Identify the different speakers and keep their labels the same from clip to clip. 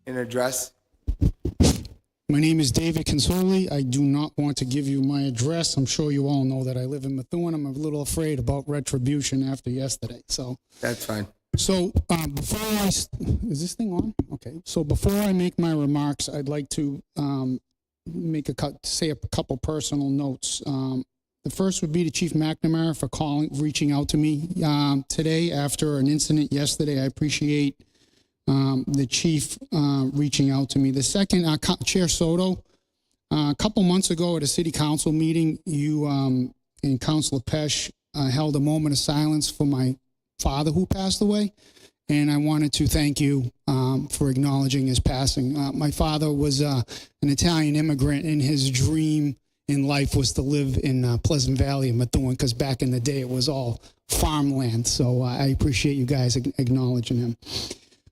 Speaker 1: and address.
Speaker 2: My name is David Consoli. I do not want to give you my address. I'm sure you all know that I live in Methuen. I'm a little afraid about retribution after yesterday. So
Speaker 1: That's fine.
Speaker 2: So is this thing on? Okay. So before I make my remarks, I'd like to say a couple personal notes. The first would be to Chief McNamara for reaching out to me today after an incident yesterday. I appreciate the chief reaching out to me. The second, Chair Soto, a couple months ago at a city council meeting, you and Councilor Pesh held a moment of silence for my father who passed away, and I wanted to thank you for acknowledging his passing. My father was an Italian immigrant, and his dream in life was to live in Pleasant Valley in Methuen, because back in the day it was all farmland. So I appreciate you guys acknowledging him.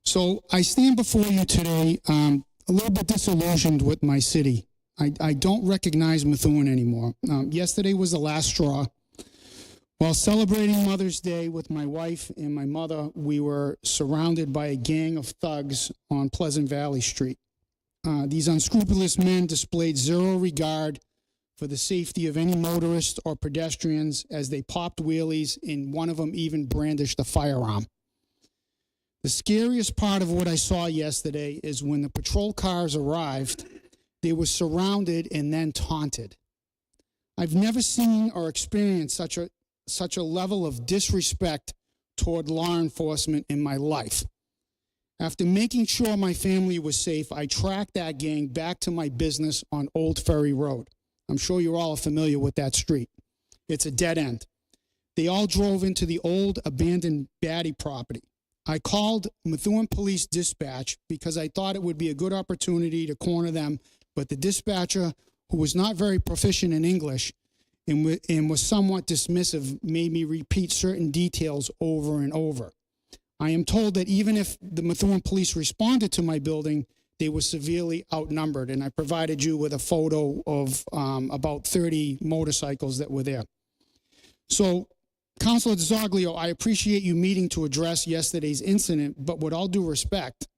Speaker 2: So I stand before you today a little bit disillusioned with my city. I don't recognize Methuen anymore. Yesterday was the last straw. While celebrating Mother's Day with my wife and my mother, we were surrounded by a gang of thugs on Pleasant Valley Street. These unscrupulous men displayed zero regard for the safety of any motorist or pedestrians as they popped wheelies, and one of them even brandished a firearm. The scariest part of what I saw yesterday is when the patrol cars arrived, they were surrounded and then taunted. I've never seen or experienced such a level of disrespect toward law enforcement in my life. After making sure my family was safe, I tracked that gang back to my business on Old Ferry Road. I'm sure you all are familiar with that street. It's a dead end. They all drove into the old abandoned Batty property. I called Methuen Police Dispatch because I thought it would be a good opportunity to corner them, but the dispatcher, who was not very proficient in English and was somewhat dismissive, made me repeat certain details over and over. I am told that even if the Methuen police responded to my building, they were severely outnumbered, and I provided you with a photo of about 30 motorcycles that were there. So, Councilor DeZoglio, I appreciate you meeting to address yesterday's incident, but with all due respect,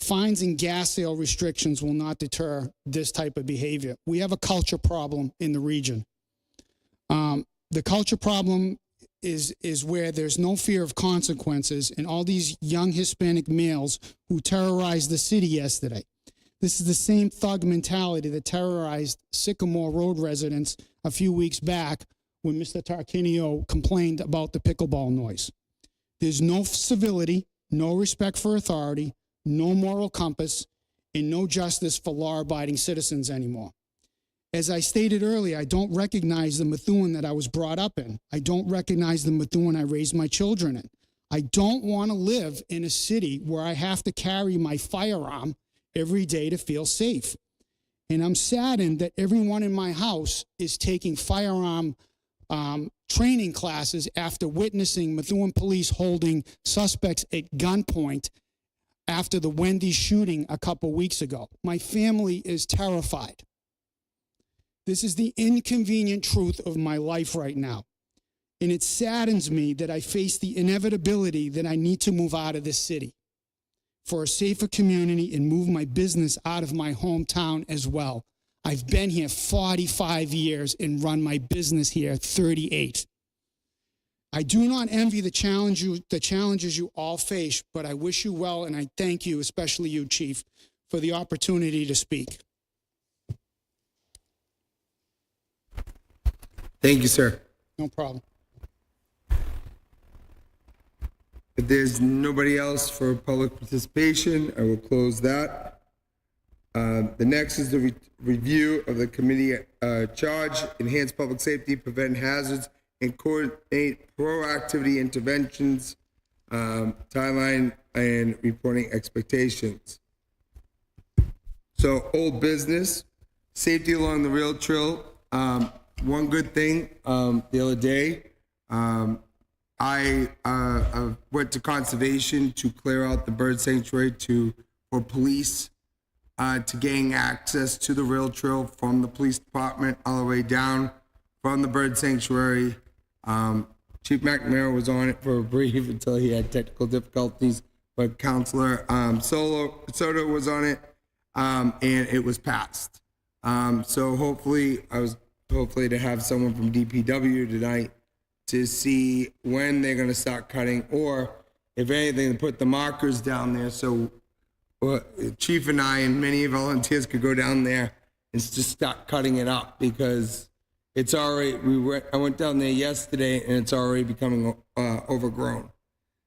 Speaker 2: fines and gas sale restrictions will not deter this type of behavior. We have a culture problem in the region. The culture problem is where there's no fear of consequences, and all these young Hispanic males who terrorized the city yesterday. This is the same thug mentality that terrorized Sycamore Road residents a few weeks back when Mr. Tarquinio complained about the pickleball noise. There's no civility, no respect for authority, no moral compass, and no justice for law-abiding citizens anymore. As I stated earlier, I don't recognize the Methuen that I was brought up in. I don't recognize the Methuen I raised my children in. I don't want to live in a city where I have to carry my firearm every day to feel safe. And I'm saddened that everyone in my house is taking firearm training classes after witnessing Methuen police holding suspects at gunpoint after the Wendy's shooting a couple weeks ago. My family is terrified. This is the inconvenient truth of my life right now. And it saddens me that I face the inevitability that I need to move out of this city for a safer community and move my business out of my hometown as well. I've been here 45 years and run my business here 38. I do not envy the challenges you all face, but I wish you well, and I thank you, especially you, Chief, for the opportunity to speak.
Speaker 1: Thank you, sir.
Speaker 2: No problem.
Speaker 1: If there's nobody else for public participation, I will close that. The next is the review of the committee charge, enhance public safety, prevent hazards, and coordinate proactivity interventions, timeline, and reporting expectations. So, old business, safety along the rail trail. One good thing, the other day, I went to conservation to clear out the bird sanctuary for police to gain access to the rail trail from the police department all the way down from the bird sanctuary. Chief McNamara was on it for a brief until he had technical difficulties, but Councilor Soto was on it, and it was passed. So hopefully to have someone from DPW tonight to see when they're going to start cutting, or if anything, to put the markers down there so Chief and I and many volunteers could go down there and just start cutting it up, because it's already, I went down there yesterday and it's already becoming overgrown.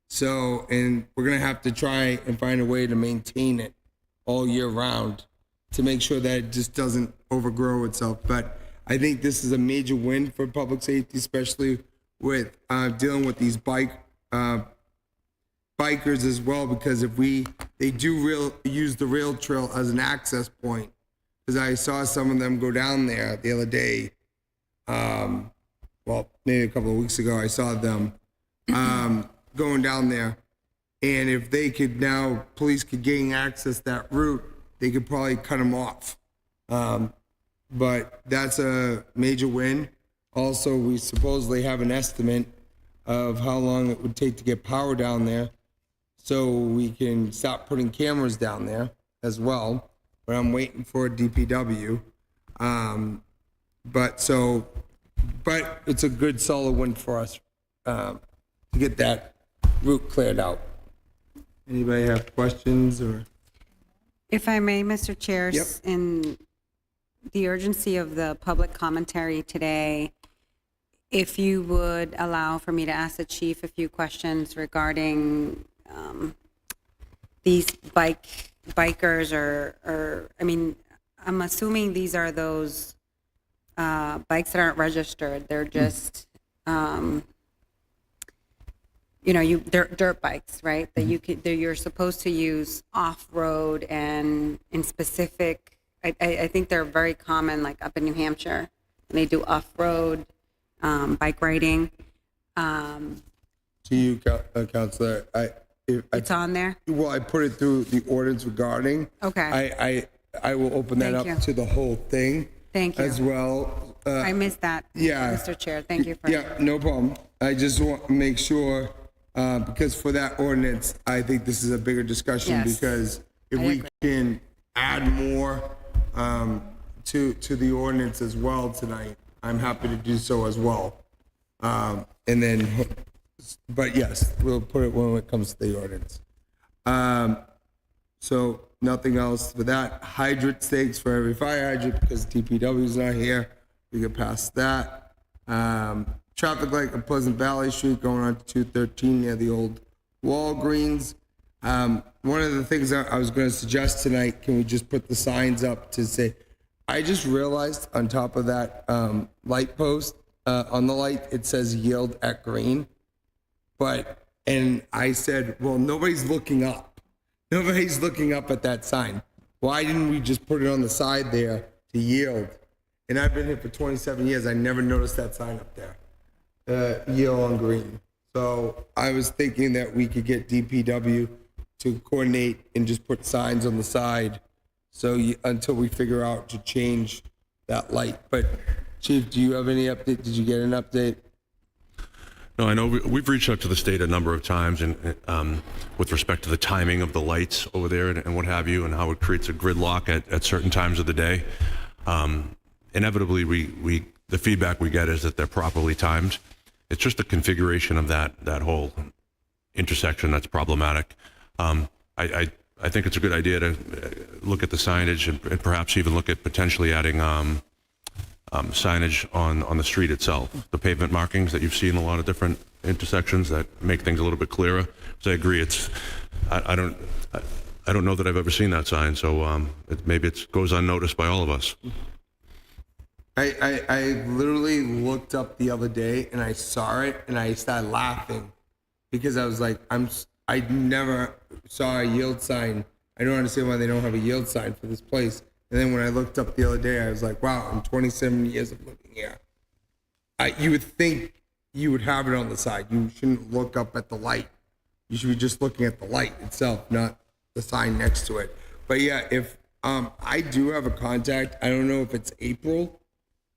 Speaker 1: So, and we're going to have to try and find a way to maintain it all year round to make sure that it just doesn't overgrow itself. But I think this is a major win for public safety, especially with dealing with these bikers as well, because if they do use the rail trail as an access point, because I saw some of them go down there the other day, well, maybe a couple of weeks ago, I saw them going down there, and if they could now, police could gain access that route, they could probably cut them off. But that's a major win. Also, we supposedly have an estimate of how long it would take to get power down there, so we can stop putting cameras down there as well. But I'm waiting for DPW. But it's a good solid win for us to get that route cleared out. Anybody have questions or?
Speaker 3: If I may, Mr. Chair,
Speaker 1: Yep.
Speaker 3: in the urgency of the public commentary today, if you would allow for me to ask the chief a few questions regarding these bikers or I mean, I'm assuming these are those bikes that aren't registered. They're just, they're dirt bikes, right? That you're supposed to use off-road and in specific. I think they're very common, like up in New Hampshire, and they do off-road bike riding.
Speaker 1: To you, Counselor,
Speaker 3: It's on there.
Speaker 1: well, I put it through the ordinance regarding.
Speaker 3: Okay.
Speaker 1: I will open that
Speaker 3: Thank
Speaker 1: up
Speaker 3: you.
Speaker 1: to the whole thing.
Speaker 3: Thank you.
Speaker 1: As well.
Speaker 3: I missed that,
Speaker 1: yeah.
Speaker 3: Mr. Chair. Thank you for.
Speaker 1: Yeah, no problem. I just want to make sure, because for that ordinance, I think this is a bigger discussion,
Speaker 3: Yes.
Speaker 1: because if
Speaker 3: I
Speaker 1: we
Speaker 3: agree.
Speaker 1: can add more to the ordinance as well tonight, I'm happy to do so as well. And then, but yes, we'll put it when it comes to the ordinance. So nothing else for that. Hydrant stakes for every fire hydrant, because DPW is not here. We get past that. Traffic light on Pleasant Valley Street going on to 213 near the old Walgreens. One of the things I was going to suggest tonight, can we just put the signs up to say, I just realized on top of that light post, on the light, it says yield at green. And I said, well, nobody's looking up. Nobody's looking up at that sign. Why didn't we just put it on the side there to yield? And I've been here for 27 years. I never noticed that sign up there, yield on green. So I was thinking that we could get DPW to coordinate and just put signs on the side, so until we figure out to change that light. But Chief, do you have any update? Did you get an update?
Speaker 4: No, I know we've reached out to the state a number of times, and with respect to the timing of the lights over there and what have you, and how it creates a gridlock at certain times of the day. Inevitably, the feedback we get is that they're properly timed. It's just the configuration of that whole intersection that's problematic. I think it's a good idea to look at the signage and perhaps even look at potentially adding signage on the street itself, the pavement markings that you've seen in a lot of different intersections that make things a little bit clearer. So I agree. I don't know that I've ever seen that sign, so maybe it goes unnoticed by all of us.
Speaker 1: I literally looked up the other day and I saw it and I started laughing, because I was like, I never saw a yield sign. I don't understand why they don't have a yield sign for this place. And then when I looked up the other day, I was like, wow, in 27 years of living here, you would think you would have it on the side. You shouldn't look up at the light. You should be just looking at the light itself, not the sign next to it. But yeah, if I do have a contact, I don't know if it's April.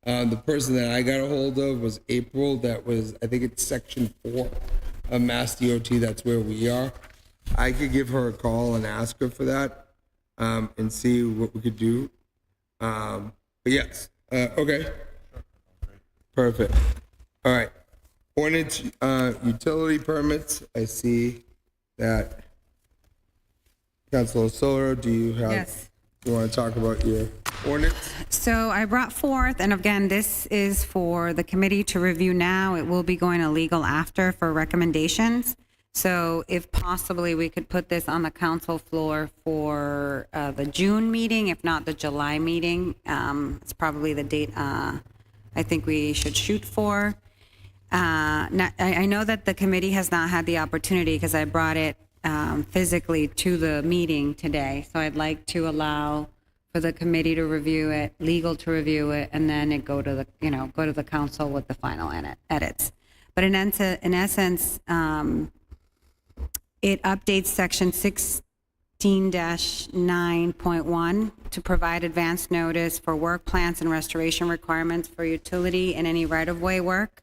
Speaker 1: The person that I got a hold of was April. That was, I think it's Section 4 of Mass DOT. That's where we are. I could give her a call and ask her for that, and see what we could do. But yes, okay. Perfect. All right. Ordinance, utility permits, I see that. Councilor Soler, do you have?
Speaker 3: Yes.
Speaker 1: You want to talk about your ordinance?
Speaker 3: So I brought forth, and again, this is for the committee to review now. It will be going to legal after for recommendations. So if possibly, we could put this on the council floor for the June meeting, if not the July meeting. It's probably the date I think we should shoot for. I know that the committee has not had the opportunity because I brought it physically to the meeting today. So I'd like to allow for the committee to review it, legal to review it, and then it go to the, go to the council with the final edits. But in essence, it updates section 16-9.1 to provide advance notice for work plans and restoration requirements for utility and any right-of-way work.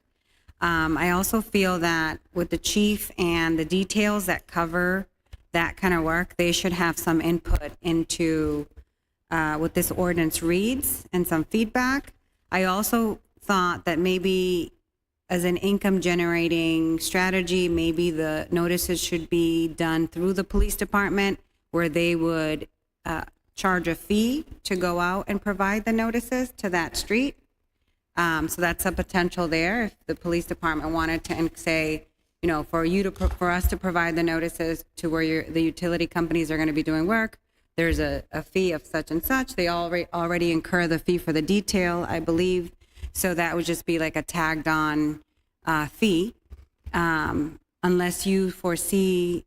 Speaker 3: I also feel that with the chief and the details that cover that kind of work, they should have some input into what this ordinance reads and some feedback. I also thought that maybe as an income generating strategy, maybe the notices should be done through the police department where they would charge a fee to go out and provide the notices to that street. So that's a potential there. If the police department wanted to say, for us to provide the notices to where the utility companies are going to be doing work, there's a fee of such and such. They already incur the fee for the detail, I believe. So that would just be like a tagged on fee. Unless you foresee,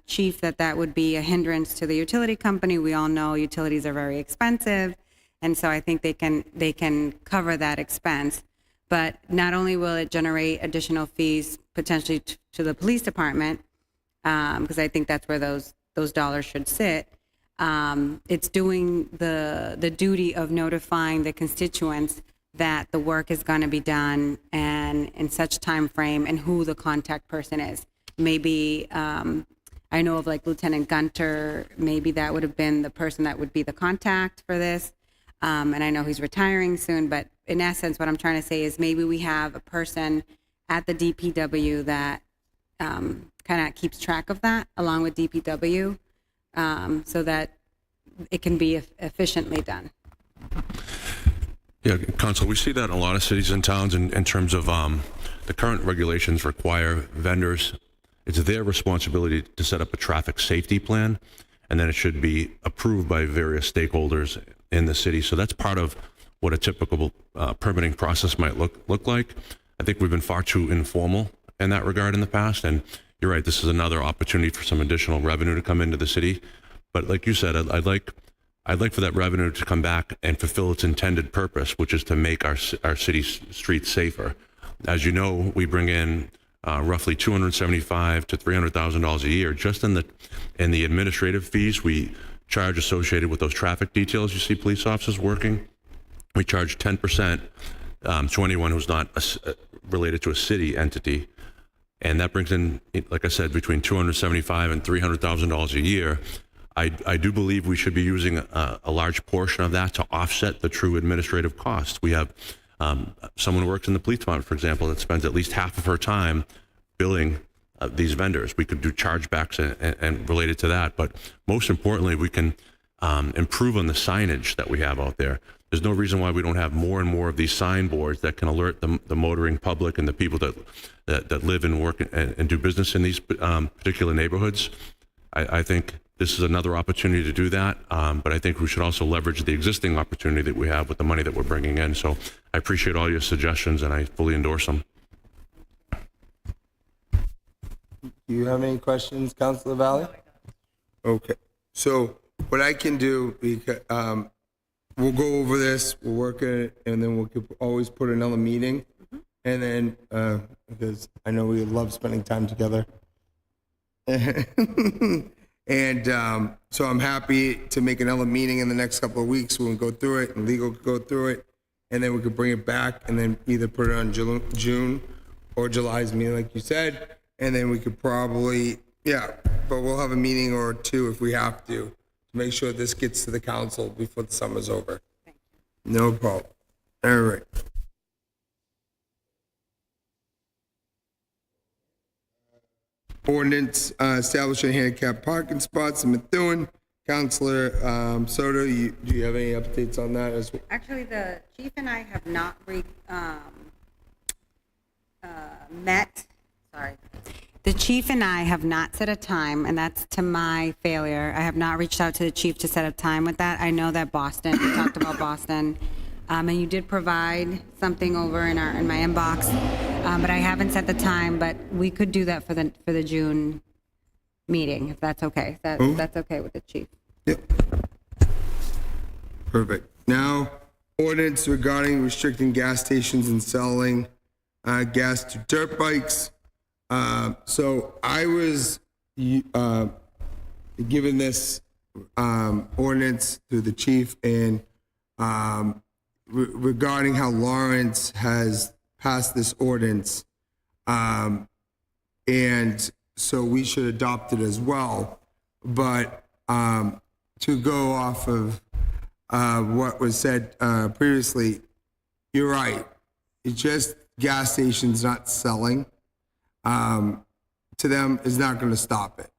Speaker 3: Chief, that would be a hindrance to the utility company. We all know utilities are very expensive. And so I think they can cover that expense. But not only will it generate additional fees potentially to the police department, because I think that's where those dollars should sit. It's doing the duty of notifying the constituents that the work is going to be done and in such time frame and who the contact person is. Maybe I know of like Lieutenant Gunter, maybe that would have been the person that would be the contact for this. And I know he's retiring soon, but in essence, what I'm trying to say is maybe we have a person at the DPW that kind of keeps track of that along with DPW so that it can be efficiently done.
Speaker 4: Yeah, Council, we see that in a lot of cities and towns in terms of the current regulations require vendors. It's their responsibility to set up a traffic safety plan, and then it should be approved by various stakeholders in the city. So that's part of what a typical permitting process might look like. I think we've been far too informal in that regard in the past, and you're right, this is another opportunity for some additional revenue to come into the city. But like you said, I'd like for that revenue to come back and fulfill its intended purpose, which is to make our city streets safer. As you know, we bring in roughly $275,000 to $300,000 a year just in the administrative fees we charge associated with those traffic details you see police officers working. We charge 10% to anyone who's not related to a city entity, and that brings in, like I said, between $275,000 and $300,000 a year. I do believe we should be using a large portion of that to offset the true administrative costs. We have someone who works in the police department, for example, that spends at least half of her time billing these vendors. We could do chargebacks and related to that, but most importantly, we can improve on the signage that we have out there. There's no reason why we don't have more and more of these signboards that can alert the motoring public and the people that live and work and do business in these particular neighborhoods. I think this is another opportunity to do that, but I think we should also leverage the existing opportunity that we have with the money that we're bringing in. So I appreciate all your suggestions, and I fully endorse them.
Speaker 1: Do you have any questions, Councilor Valley? Okay. So what I can do, because we'll go over this, we'll work it, and then we could always put another meeting. And then, because I know we love spending time together. And so I'm happy to make another meeting in the next couple of weeks when we go through it and legal could go through it. And then we could bring it back and then either put it on June or July's meeting, like you said. And then we could probably Yeah, but we'll have a meeting or two if we have to make sure this gets to the council before the summer's over. No problem. All right. Ordinance establishing handicap parking spots in Methuen. Counselor Soto, do you have any updates on that as well?
Speaker 3: Actually, the chief and I have not met, sorry. The chief and I have not set a time, and that's to my failure. I have not reached out to the chief to set a time with that. I know that Boston, we talked about Boston, and you did provide something over in my inbox, but I haven't set the time, but we could do that for the June meeting, if that's okay. That's okay with the chief.
Speaker 1: Yep. Perfect. Now, ordinance regarding restricting gas stations and selling gas to dirt bikes. So I was given this ordinance through the chief, and regarding how Lawrence has passed this ordinance, and so we should adopt it as well. But to go off of what was said previously, you're right. It's just gas stations not selling to them is not going to stop it.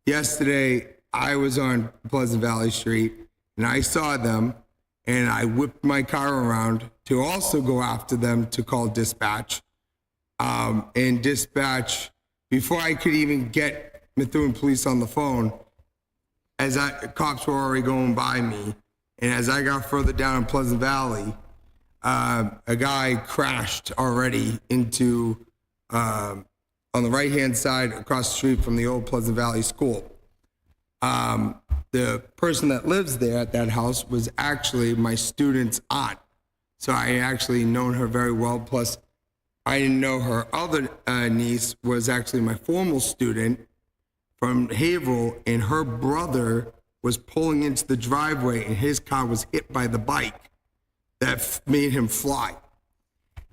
Speaker 1: Yesterday, I was on Pleasant Valley Street, and I saw them, and I whipped my car around to also go after them to call dispatch. And dispatch, before I could even get Methuen police on the phone, cops were already going by me. And as I got further down in Pleasant Valley, a guy crashed already into, on the right-hand side across the street from the old Pleasant Valley School. The person that lives there at that house was actually my student's aunt. So I actually known her very well. Plus, I didn't know her other niece was actually my formal student from Haverhill, and her brother was pulling into the driveway, and his car was hit by the bike that made him fly.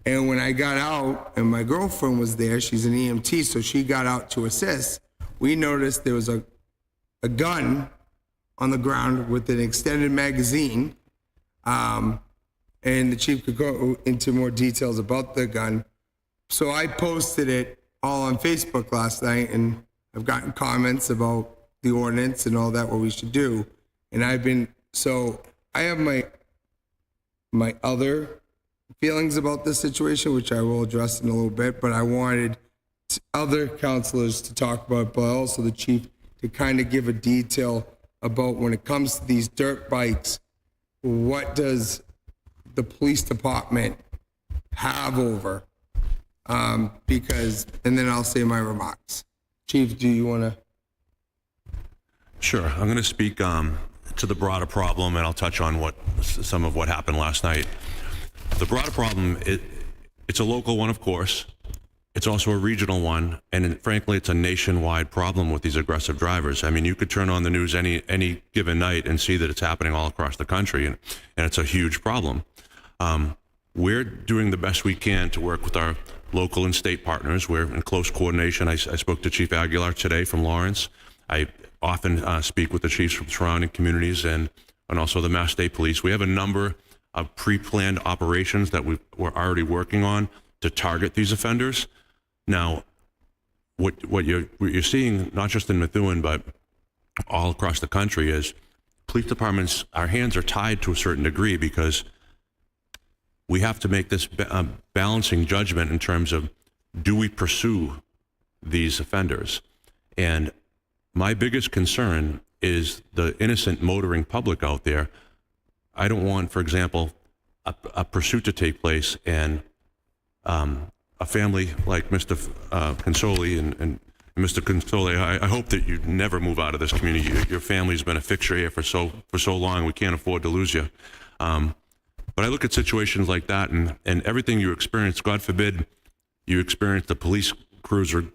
Speaker 1: And when I got out, and my girlfriend was there, she's an EMT, so she got out to assist, we noticed there was a gun on the ground with an extended magazine, and the chief could go into more details about the gun. So I posted it all on Facebook last night, and I've gotten comments about the ordinance and all that, what we should do. And I have my other feelings about this situation, which I will address in a little bit, but I wanted other counselors to talk about, but also the chief to kind of give a detail about when it comes to these dirt bikes, what does the police department have over? Because, and then I'll say my remarks. Chief, do you want to?
Speaker 4: Sure. I'm going to speak to the broader problem, and I'll touch on some of what happened last night. The broader problem, it's a local one, of course. It's also a regional one, and frankly, it's a nationwide problem with these aggressive drivers. I mean, you could turn on the news any given night and see that it's happening all across the country, and it's a huge problem. We're doing the best we can to work with our local and state partners. We're in close coordination. I spoke to Chief Aguilar today from Lawrence. I often speak with the chiefs from surrounding communities and also the Mass State Police. We have a number of pre-planned operations that we're already working on to target these offenders. Now, what you're seeing, not just in Methuen, but all across the country, is police departments, our hands are tied to a certain degree because we have to make this balancing judgment in terms of, do we pursue these offenders? And my biggest concern is the innocent motoring public out there. I don't want, for example, a pursuit to take place and a family like Mr. Consoli and Mr. Consoli, I hope that you never move out of this community. Your family's been a fixture here for so long. We can't afford to lose you. But I look at situations like that, and everything you experience, God forbid, you experience the police cruiser,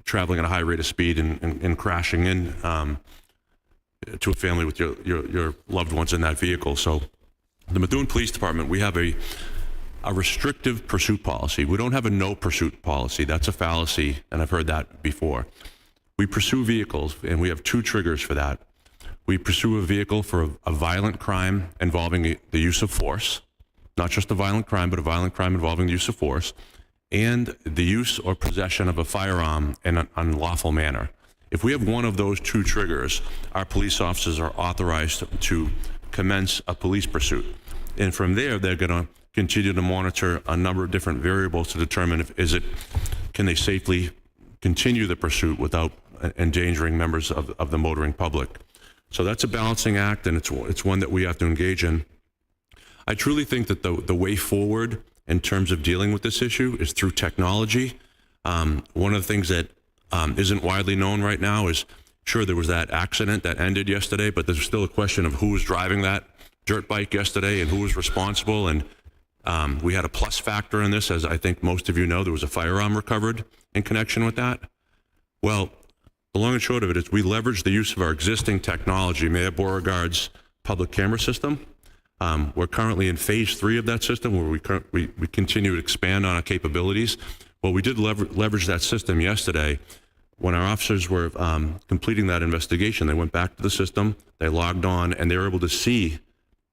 Speaker 4: traveling at a high rate of speed and crashing in to a family with your loved ones in that vehicle. So the Methuen Police Department, we have a restrictive pursuit policy. We don't have a no pursuit policy. That's a fallacy, and I've heard that before. We pursue vehicles, and we have two triggers for that. We pursue a vehicle for a violent crime involving the use of force, not just a violent crime, but a violent crime involving the use of force, and the use or possession of a firearm in an unlawful manner. If we have one of those two triggers, our police officers are authorized to commence a police pursuit. And from there, they're going to continue to monitor a number of different variables to determine can they safely continue the pursuit without endangering members of the motoring public. So that's a balancing act, and it's one that we have to engage in. I truly think that the way forward in terms of dealing with this issue is through technology. One of the things that isn't widely known right now is, sure, there was that accident that ended yesterday, but there's still a question of who was driving that dirt bike yesterday and who was responsible. And we had a plus factor in this, as I think most of you know. There was a firearm recovered in connection with that. Well, the long and short of it is we leverage the use of our existing technology, Mayor Beauregard's public camera system. We're currently in phase 3 of that system, where we continue to expand on our capabilities. Well, we did leverage that system yesterday. When our officers were completing that investigation, they went back to the system, they logged on, and they were able to see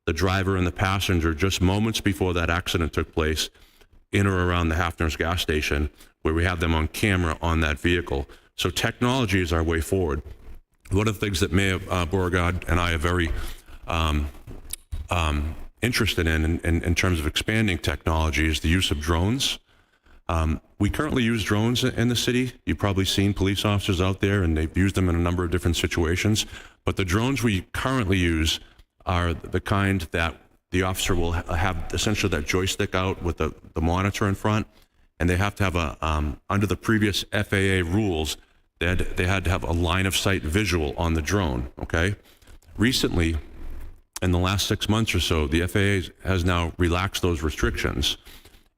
Speaker 4: the driver and the passenger just moments before that accident took place in or around the Hafner's gas station, where we have them on camera on that vehicle. So technology is our way forward. One of the things that Mayor Beauregard and I are very interested in terms of expanding technology is the use of drones. We currently use drones in the city. You've probably seen police officers out there, and they've used them in a number of different situations. But the drones we currently use are the kind that the officer will have essentially that joystick out with the monitor in front, and they have to have under the previous FAA rules, they had to have a line of sight visual on the drone, okay? Recently, in the last 6 months or so, the FAA has now relaxed those restrictions,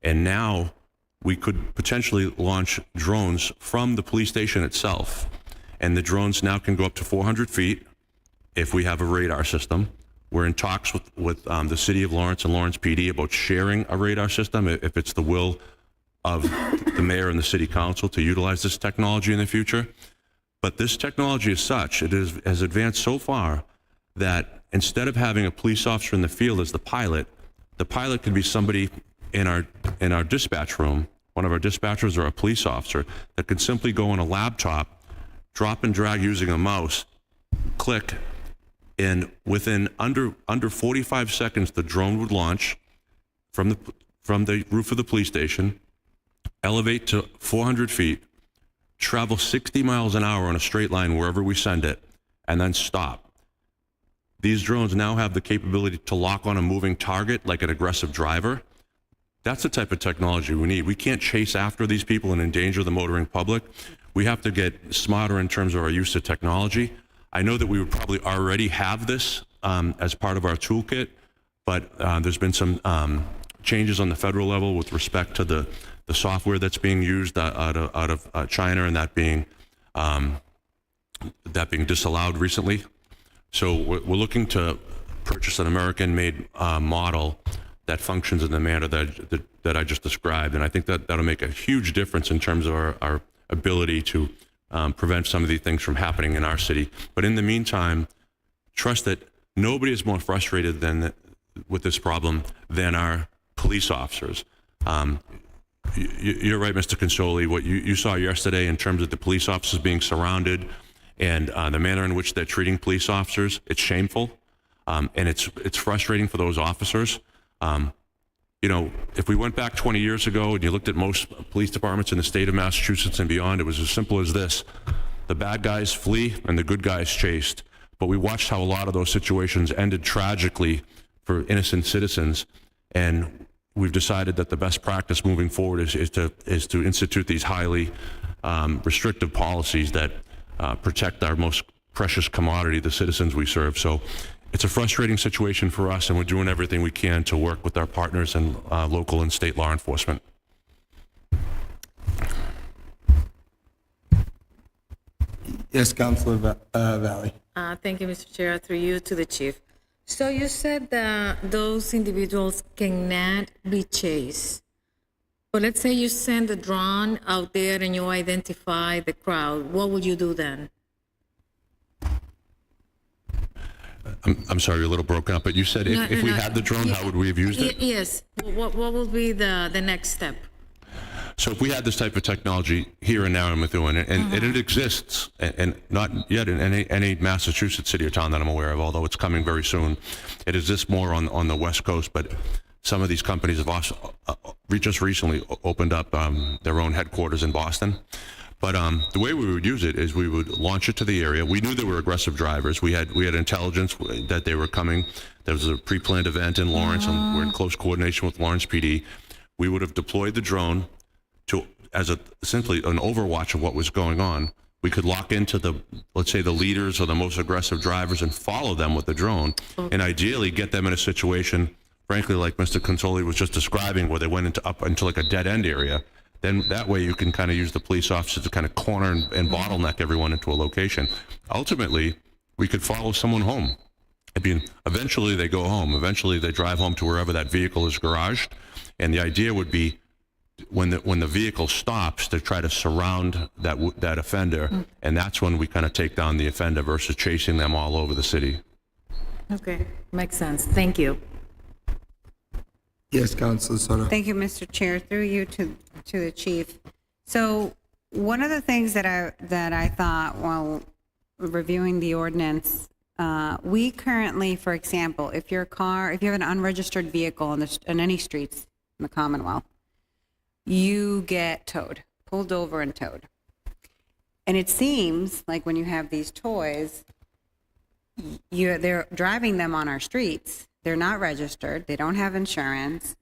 Speaker 4: and now we could potentially launch drones from the police station itself, and the drones now can go up to 400 feet if we have a radar system. We're in talks with the City of Lawrence and Lawrence PD about sharing a radar system if it's the will of the mayor and the city council to utilize this technology in the future. But this technology is such, has advanced so far that instead of having a police officer in the field as the pilot could be somebody in our dispatch room, one of our dispatchers or a police officer that could simply go on a laptop, drop and drag using a mouse, click, and within under 45 seconds, the drone would launch from the roof of the police station, elevate to 400 feet, travel 60 miles an hour on a straight line wherever we send it, and then stop. These drones now have the capability to lock on a moving target like an aggressive driver. That's the type of technology we need. We can't chase after these people and endanger the motoring public. We have to get smarter in terms of our use of technology. I know that we would probably already have this as part of our toolkit, but there's been some changes on the federal level with respect to the software that's being used out of China, and that being disallowed recently. So we're looking to purchase an American-made model that functions in the manner that I just described, and I think that'll make a huge difference in terms of our ability to prevent some of these things from happening in our city. But in the meantime, trust that nobody is more frustrated with this problem than our police officers. You're right, Mr. Consoli. What you saw yesterday in terms of the police officers being surrounded and the manner in which they're treating police officers, it's shameful, and it's frustrating for those officers. If we went back 20 years ago and you looked at most police departments in the state of Massachusetts and beyond, it was as simple as this. The bad guys flee and the good guys chased. But we watched how a lot of those situations ended tragically for innocent citizens. And we've decided that the best practice moving forward is to institute these highly restrictive policies that protect our most precious commodity, the citizens we serve. So it's a frustrating situation for us, and we're doing everything we can to work with our partners in local and state law enforcement.
Speaker 1: Yes, Councilor Valley.
Speaker 5: Thank you, Mr. Chair. Through you to the chief. So you said that those individuals cannot be chased, But let's say you send a drone out there and you identify the crowd. What would you do then?
Speaker 4: I'm sorry, you're a little broken up, but you said if we had the drone, how would we have used it?
Speaker 5: Yes. What would be the next step?
Speaker 4: So if we had this type of technology here and now in Methuen, and it exists, and not yet in any Massachusetts city or town that I'm aware of, although it's coming very soon, it exists more on the West Coast, but some of these companies have also just recently opened up their own headquarters in Boston. But the way we would use it is we would launch it to the area. We knew there were aggressive drivers. We had intelligence that they were coming. There was a pre-planned event in Lawrence, and we're in close coordination with Lawrence PD. We would have deployed the drone as simply an overwatch of what was going on. We could lock into let's say the leaders or the most aggressive drivers and follow them with the drone, and ideally get them in a situation, frankly, like Mr. Consoli was just describing, where they went up into like a dead end area. Then that way you can kind of use the police officers to kind of corner and bottleneck everyone into a location. Ultimately, we could follow someone home. I mean, eventually they go home. Eventually they drive home to wherever that vehicle is garaged, and the idea would be, when the vehicle stops, to try to surround that offender, and that's when we kind of take down the offender versus chasing them all over the city.
Speaker 5: Okay, makes sense. Thank you.
Speaker 1: Yes, Councilor Soto.
Speaker 3: Thank you, Mr. Chair. Through you to the chief. So one of the things that I thought while reviewing the ordinance, we currently, for example, if you have an unregistered vehicle on any streets in the Commonwealth, you get towed, pulled over and towed. And it seems like when you have these toys, they're driving them on our streets. They're not registered. They don't have insurance.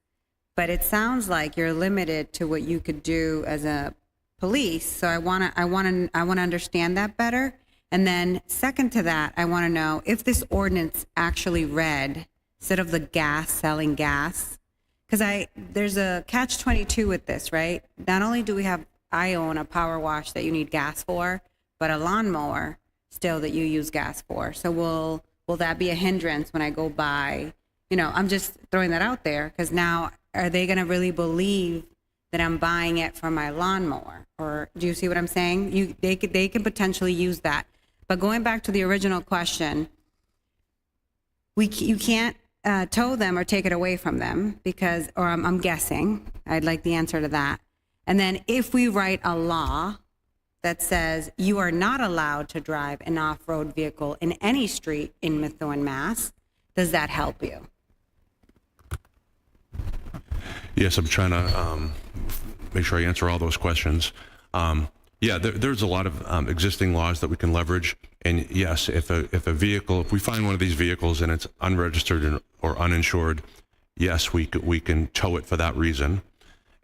Speaker 3: But it sounds like you're limited to what you could do as a police. So I want to understand that better. And then second to that, I want to know if this ordinance actually read, instead of the selling gas, because there's a catch-22 with this, right? Not only do I own a power wash that you need gas for, but a lawnmower still that you use gas for. So will that be a hindrance when I go buy? I'm just throwing that out there, because now are they going to really believe that I'm buying it for my lawnmower? Or do you see what I'm saying? They could potentially use that. But going back to the original question, you can't tow them or take it away from them because, or I'm guessing, I'd like the answer to that. And then if we write a law that says you are not allowed to drive an off-road vehicle in any street in Methuen, Mass, does that help you?
Speaker 4: Yes, I'm trying to make sure I answer all those questions. There's a lot of existing laws that we can leverage. And yes, if we find one of these vehicles and it's unregistered or uninsured, yes, we can tow it for that reason.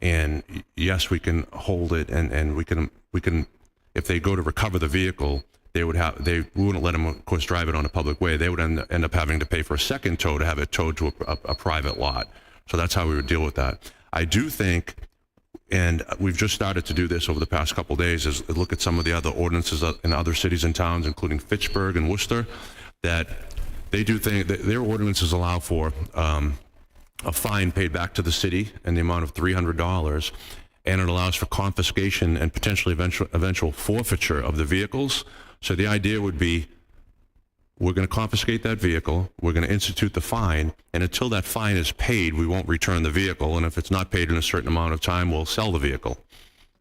Speaker 4: And yes, we can hold it, and we can, if they go to recover the vehicle, we wouldn't let them, of course, drive it on a public way. They would end up having to pay for a second tow to have it towed to a private lot. So that's how we would deal with that. I do think, and we've just started to do this over the past couple of days, is look at some of the other ordinances in other cities and towns, including Fitchburg and Worcester, that they do think that their ordinances allow for a fine paid back to the city in the amount of $300, and it allows for confiscation and potentially eventual forfeiture of the vehicles. So the idea would be, we're going to confiscate that vehicle, we're going to institute the fine, and until that fine is paid, we won't return the vehicle, and if it's not paid in a certain amount of time, we'll sell the vehicle.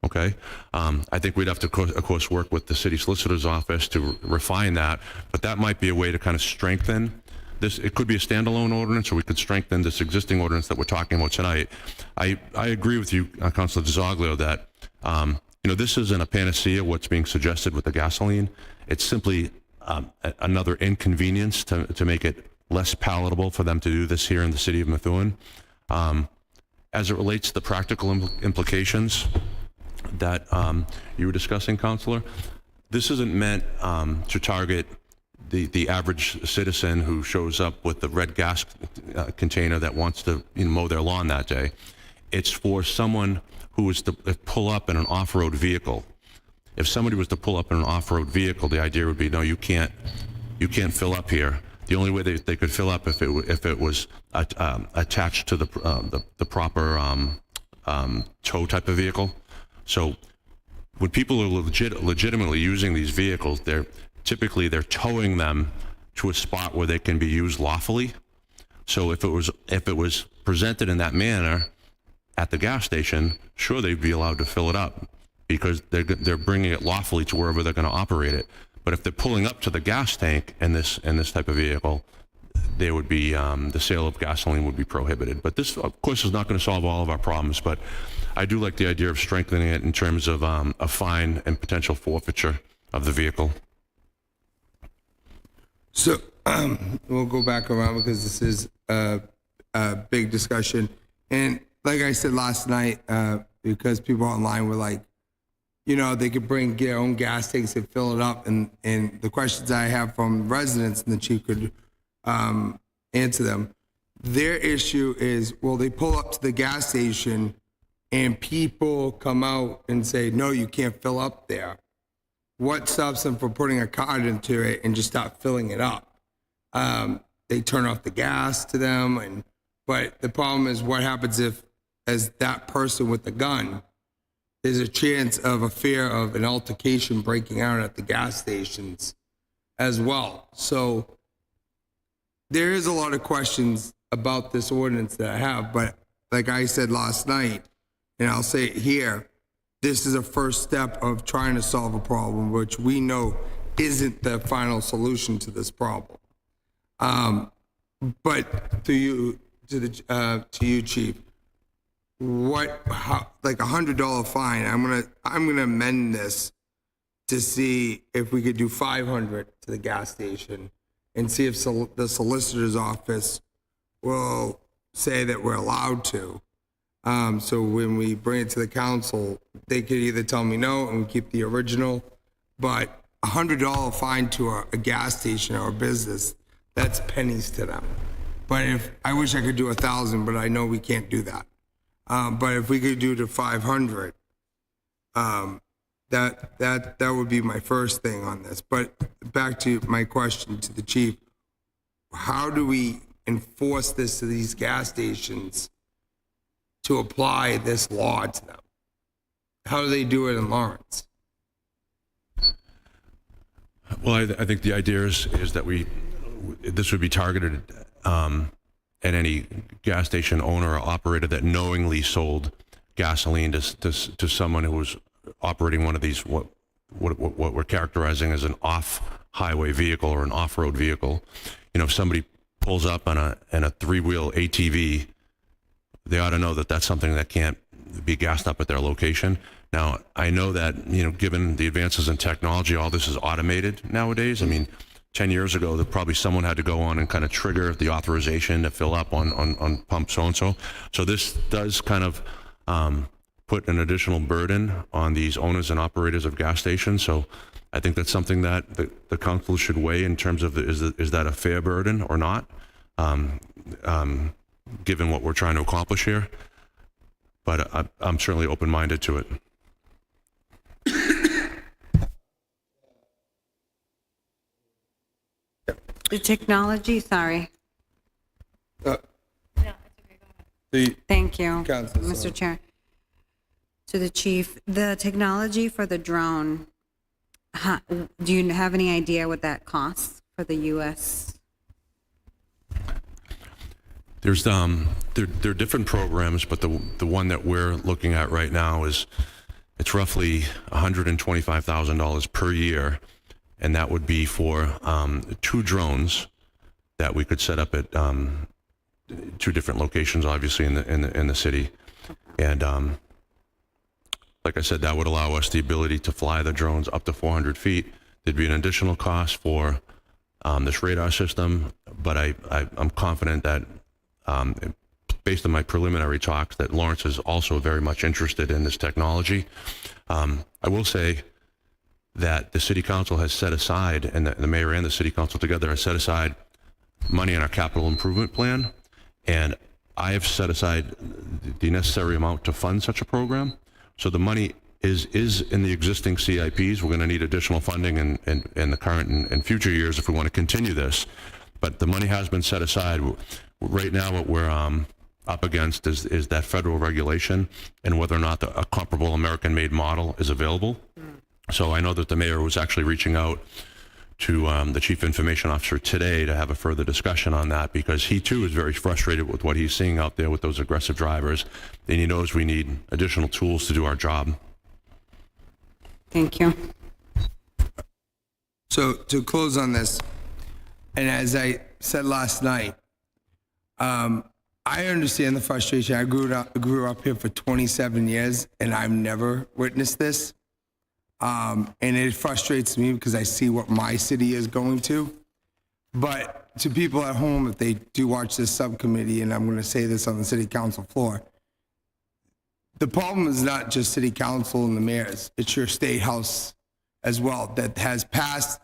Speaker 4: Okay? I think we'd have to, of course, work with the city solicitor's office to refine that, but that might be a way to kind of strengthen this. It could be a standalone ordinance, or we could strengthen this existing ordinance that we're talking about tonight. I agree with you, Councilor DiZoglio, that this isn't a panacea, what's being suggested with the gasoline. It's simply another inconvenience to make it less palatable for them to do this here in the city of Methuen. As it relates to the practical implications that you were discussing, Councilor, this isn't meant to target the average citizen who shows up with the red gas container that wants to mow their lawn that day. It's for someone who is to pull up in an off-road vehicle. If somebody was to pull up in an off-road vehicle, the idea would be, no, you can't fill up here. The only way they could fill up if it was attached to the proper tow type of vehicle. So when people are legitimately using these vehicles, they're towing them to a spot where they can be used lawfully. So if it was presented in that manner at the gas station, sure, they'd be allowed to fill it up because they're bringing it lawfully to wherever they're going to operate it. But if they're pulling up to the gas tank in this type of vehicle, there would be the sale of gasoline would be prohibited. But this, of course, is not going to solve all of our problems. But I do like the idea of strengthening it in terms of a fine and potential forfeiture of the vehicle.
Speaker 1: So we'll go back around because this is a big discussion. And like I said last night, because people online were like, you know, they could bring their own gas tanks and fill it up. And the questions I have from residents, and the chief could answer them. Their issue is, well, they pull up to the gas station and people come out and say, no, you can't fill up there. What stops them from putting a card into it and just start filling it up? They turn off the gas to them, but the problem is what happens if, as that person with the gun, there's a chance of a fear of an altercation breaking out at the gas stations as well. So there is a lot of questions about this ordinance that I have, but like I said last night, and I'll say it here, this is a first step of trying to solve a problem, which we know isn't the final solution to this problem. But to you, Chief, like $100 fine? I'm gonna amend this to see if we could do $500 to the gas station, and see if the solicitor's office will say that we're allowed to. So when we bring it to the council, they could either tell me no and we keep the original, but $100 fine to a gas station or a business, that's pennies to them. But I wish I could do 1,000, but I know we can't do that. But if we could do to 500, that would be my first thing on this. But back to my question to the chief, how do we enforce this to these gas stations to apply this law to them? How do they do it in Lawrence?
Speaker 4: Well, I think the idea is that this would be targeted at any gas station owner or operator that knowingly sold gasoline to someone who was operating one of these what we're characterizing as an off-highway vehicle or an off-road vehicle. You know, if somebody pulls up in a three-wheel ATV, they ought to know that that's something that can't be gassed up at their location. Now, I know that, you know, given the advances in technology, all this is automated nowadays. I mean, 10 years ago, that probably someone had to go on and kind of trigger the authorization to fill up on pump so-and-so. So this does kind of put an additional burden on these owners and operators of gas stations. So I think that's something that the council should weigh in terms of is that a fair burden or not, given what we're trying to accomplish here. But I'm certainly open-minded to it.
Speaker 3: The technology, sorry. Thank you,
Speaker 1: Council,
Speaker 3: Mr. Chair. To the chief, the technology for the drone, do you have any idea what that costs for the U.S.?
Speaker 4: There's there are different programs, but the one that we're looking at right now it's roughly $125,000 per year, and that would be for 2 drones that we could set up at 2 different locations, obviously in the city, and like I said, that would allow us the ability to fly the drones up to 400 feet. There'd be an additional cost for this radar system, but I'm confident that based on my preliminary talks, that Lawrence is also very much interested in this technology. I will say that the city council has set aside, and the mayor and the city council together have set aside money in our capital improvement plan, and I have set aside the necessary amount to fund such a program. So the money is in the existing CIPs. We're going to need additional funding in the current and future years if we want to continue this, but the money has been set aside. Right now, what up against is that federal regulation and whether or not a comparable American-made model is available. So I know that the mayor was actually reaching out to the chief information officer today to have a further discussion on that, because he too is very frustrated with what he's seeing out there with those aggressive drivers, and he knows we need additional tools to do our job.
Speaker 3: Thank you.
Speaker 1: So to close on this, and as I said last night, I understand the frustration. I grew up here for 27 years, and I've never witnessed this. And it frustrates me because I see what my city is going to. But to people at home, if they do watch this subcommittee, and I'm going to say this on the city council floor, the problem is not just city council and the mayors. It's your state house as well that has passed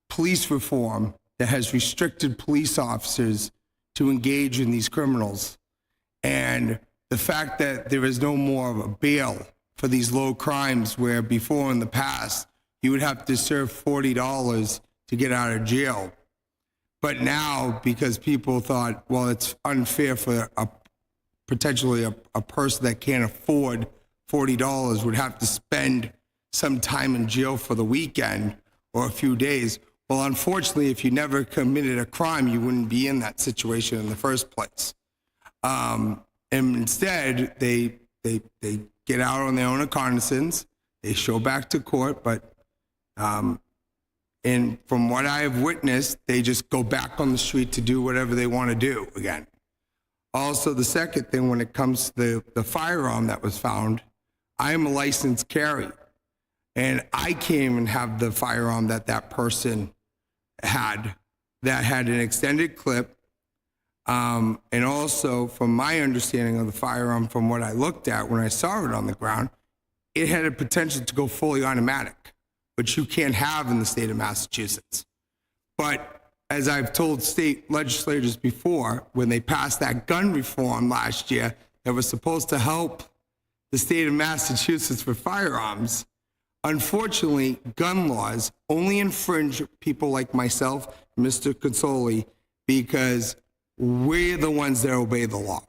Speaker 1: police reform that has restricted police officers to engage in these criminals. And the fact that there is no more of a bail for these low crimes, where before in the past, you would have to serve $40 to get out of jail. But now, because people thought, well, it's unfair for potentially a person that can't afford $40 would have to spend some time in jail for the weekend or a few days. Well, unfortunately, if you never committed a crime, you wouldn't be in that situation in the first place. And instead, they get out on their own recognizance. They show back to court, but and from what I have witnessed, they just go back on the street to do whatever they want to do again. Also, the second thing, when it comes to the firearm that was found, I am a licensed carrier, and I can't even have the firearm that person had, that had an extended clip. And also, from my understanding of the firearm, from what I looked at when I saw it on the ground, it had a potential to go fully automatic, which you can't have in the state of Massachusetts. But as I've told state legislators before, when they passed that gun reform last year that was supposed to help the state of Massachusetts for firearms, unfortunately, gun laws only infringe people like myself, Mr. Consoli, because we're the ones that obey the law.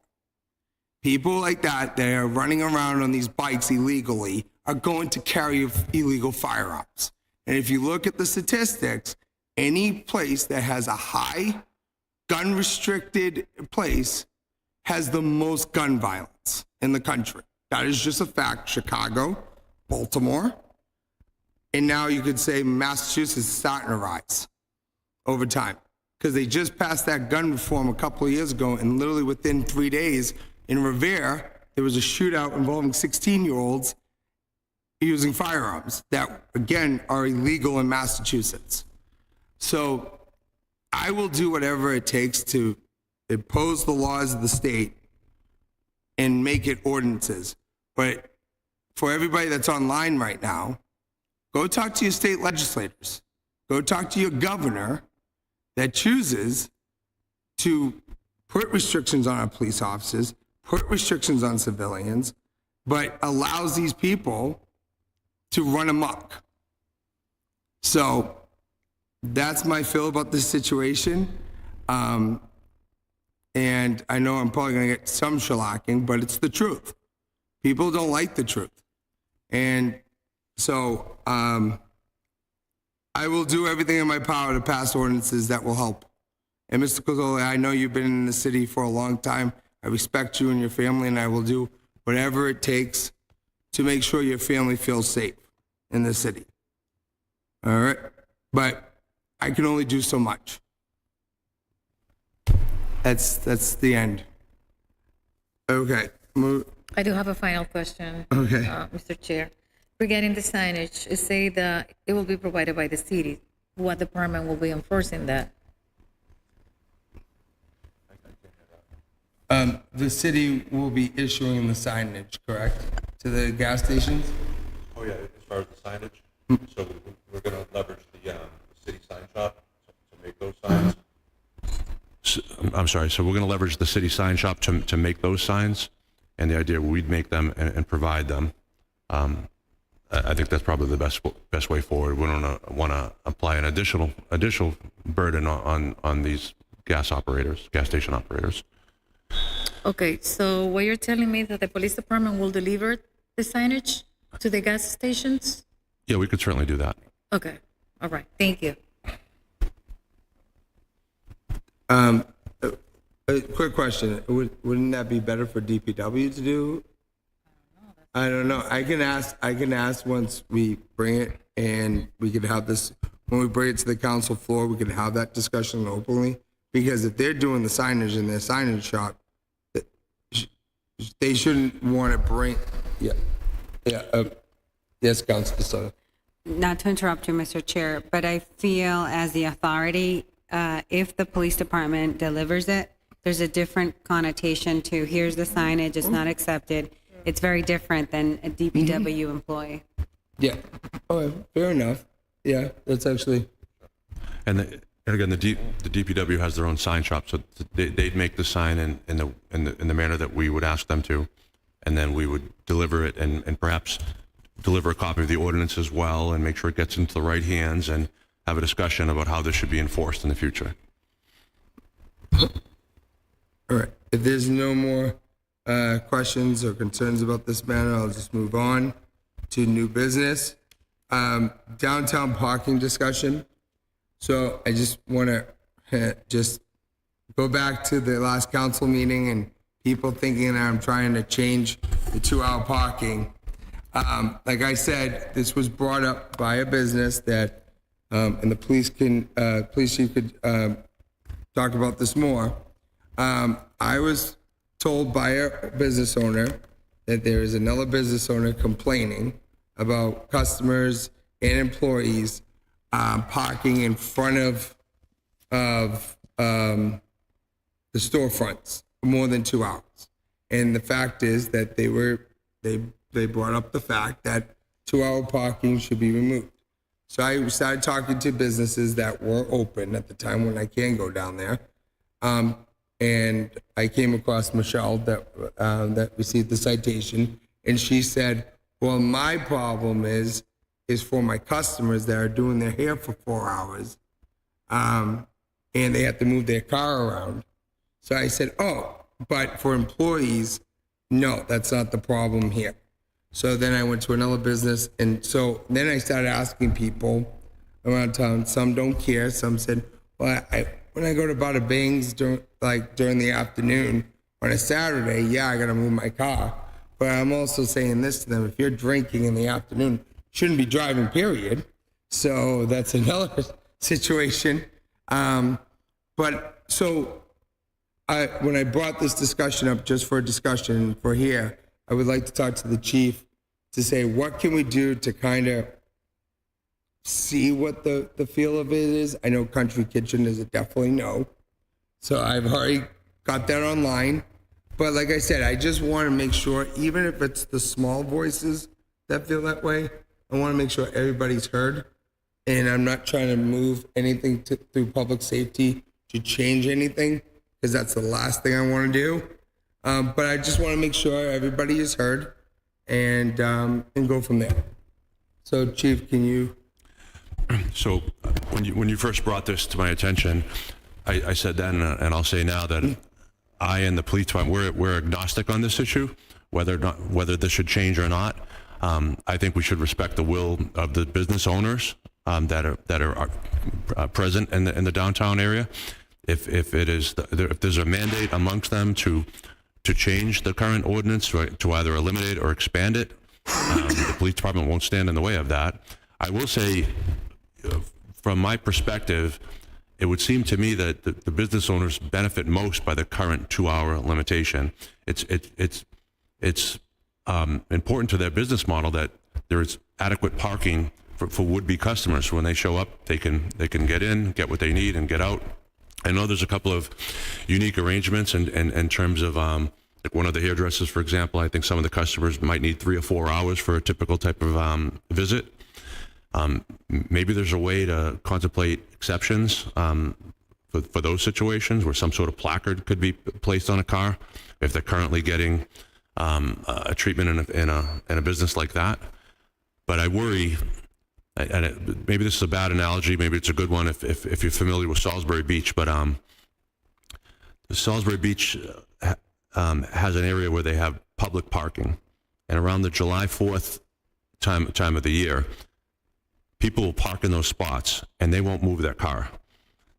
Speaker 1: People like that are running around on these bikes illegally are going to carry illegal firearms. And if you look at the statistics, any place that has a high gun restricted place has the most gun violence in the country. That is just a fact. Chicago, Baltimore, and now you could say Massachusetts is starting to rise over time, because they just passed that gun reform a couple of years ago, and literally within 3 days in Revere, there was a shootout involving 16-year-olds using firearms that, again, are illegal in Massachusetts. So I will do whatever it takes to impose the laws of the state and make it ordinances. But for everybody that's online right now, go talk to your state legislators. Go talk to your governor that chooses to put restrictions on our police officers, put restrictions on civilians, but allows these people to run amok. So that's my feel about this situation. And I know I'm probably going to get some shellacking, but it's the truth. People don't like the truth. And so I will do everything in my power to pass ordinances that will help. And Mr. Cozzoli, I know you've been in the city for a long time. I respect you and your family, and I will do whatever it takes to make sure your family feels safe in the city. All right? But I can only do so much. That's the end. Okay.
Speaker 5: I do have a final question.
Speaker 1: Okay.
Speaker 5: Mr. Chair. Regarding the signage, it say that it will be provided by the city. What department will be enforcing that?
Speaker 1: The city will be issuing the signage, correct, to the gas stations?
Speaker 4: Oh, yeah, as far as the signage, so we're going to leverage the city sign shop to make those signs. I'm sorry, so we're going to leverage the city sign shop to make those signs, and the idea we'd make them and provide them. I think that's probably the best way forward. We don't want to apply an additional burden on these gas station operators.
Speaker 5: Okay, so what you're telling me that the police department will deliver the signage to the gas stations?
Speaker 4: Yeah, we could certainly do that.
Speaker 5: Okay, all right, thank you.
Speaker 1: A quick question, wouldn't that be better for DPW to do? I don't know, I can ask once we bring it, and we could have this, when we bring it to the council floor, we could have that discussion openly, because if they're doing the signage in their signage shop, they shouldn't want to bring, yes, Councilor Soto.
Speaker 3: Not to interrupt you, Mr. Chair, but I feel as the authority, if the police department delivers it, there's a different connotation to here's the signage, it's not accepted. It's very different than a DPW employee.
Speaker 1: Yeah, okay, fair enough, yeah, that's actually,
Speaker 4: And again, the DPW has their own sign shop, so they'd make the sign in the manner that we would ask them to, and then we would deliver it and perhaps deliver a copy of the ordinance as well, and make sure it gets into the right hands, and have a discussion about how this should be enforced in the future.
Speaker 1: all right, if there's no more questions or concerns about this matter, I'll just move on to new business. Downtown parking discussion. So I just want to just go back to the last council meeting and people thinking that I'm trying to change the 2-hour parking. Like I said, this was brought up by a business that, and the police chief could talk about this more. I was told by a business owner that there is another business owner complaining about customers and employees parking in front of the storefronts for more than 2 hours. And the fact is that they brought up the fact that 2-hour parking should be removed. So I started talking to businesses that were open at the time when I can go down there. And I came across Michelle that received the citation, and she said, well, my problem is for my customers that are doing their hair for 4 hours, and they have to move their car around. So I said, oh, but for employees, no, that's not the problem here. So then I went to another business, and so then I started asking people around town. Some don't care. Some said, well, when I go to Bada Bing's during the afternoon on a Saturday, yeah, I got to move my car. But I'm also saying this to them: if you're drinking in the afternoon, you shouldn't be driving, period. So that's another situation. But so when I brought this discussion up just for a discussion for here, I would like to talk to the chief to say, what can we do to kind of see what the feel of it is? I know Country Kitchen is a definitely no. So I've already got that online. But like I said, I just want to make sure, even if it's the small voices that feel that way, I want to make sure everybody's heard. And I'm not trying to move anything through public safety to change anything, because that's the last thing I want to do. But I just want to make sure everybody is heard and go from there. So Chief, can you?
Speaker 4: So when you first brought this to my attention, I said then, and I'll say now, that I and the police department, we're agnostic on this issue, whether this should change or not. I think we should respect the will of the business owners that are present in the downtown area. If there's a mandate amongst them to change the current ordinance to either eliminate or expand it, the police department won't stand in the way of that. I will say, from my perspective, it would seem to me that the business owners benefit most by the current 2-hour limitation. It's important to their business model that there is adequate parking for would-be customers. When they show up, they can get in, get what they need, and get out. I know there's a couple of unique arrangements in terms of like one of the hairdressers, for example. I think some of the customers might need 3 or 4 hours for a typical type of visit. Maybe there's a way to contemplate exceptions for those situations where some sort of placard could be placed on a car if they're currently getting a treatment in a business like that. But I worry, and maybe this is a bad analogy, maybe it's a good one if you're familiar with Salisbury Beach, but Salisbury Beach has an area where they have public parking. And around the July 4th time of the year, people will park in those spots and they won't move their car.